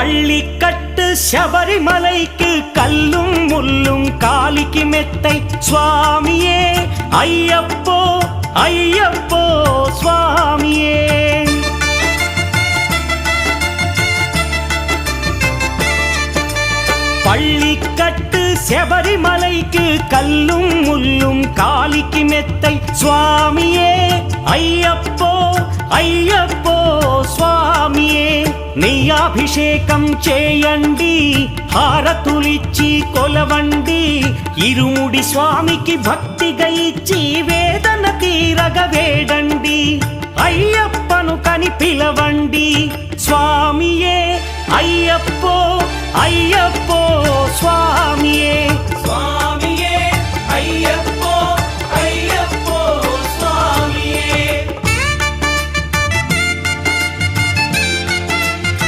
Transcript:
பள்ளிக்கட்டு சபரிமலைக்கு கல்லும் முள்ளும் காலிக்கு மெத்தை சுவாமியே ஐயப்போ ஐயப்போ சுவாமியே. பள்ளிக்கட்டு சபரிமலைக்கு கல்லும் முள்ளும் காலிக்கு மெத்தை சுவாமியே ஐயப்போ ஐயப்போ స్వామియే నెయ్యాభిషేకం చేయండి హారతులిచ్చి కొలవండి ఇరుముడి స్వామికి భక్తిగా ఇచ్చి వేదన తీరగ వేడండి అయ్యప్పను కని పిలవండి స్వామియే అయ్యప్పో అయ్యప్పో స్వామియే.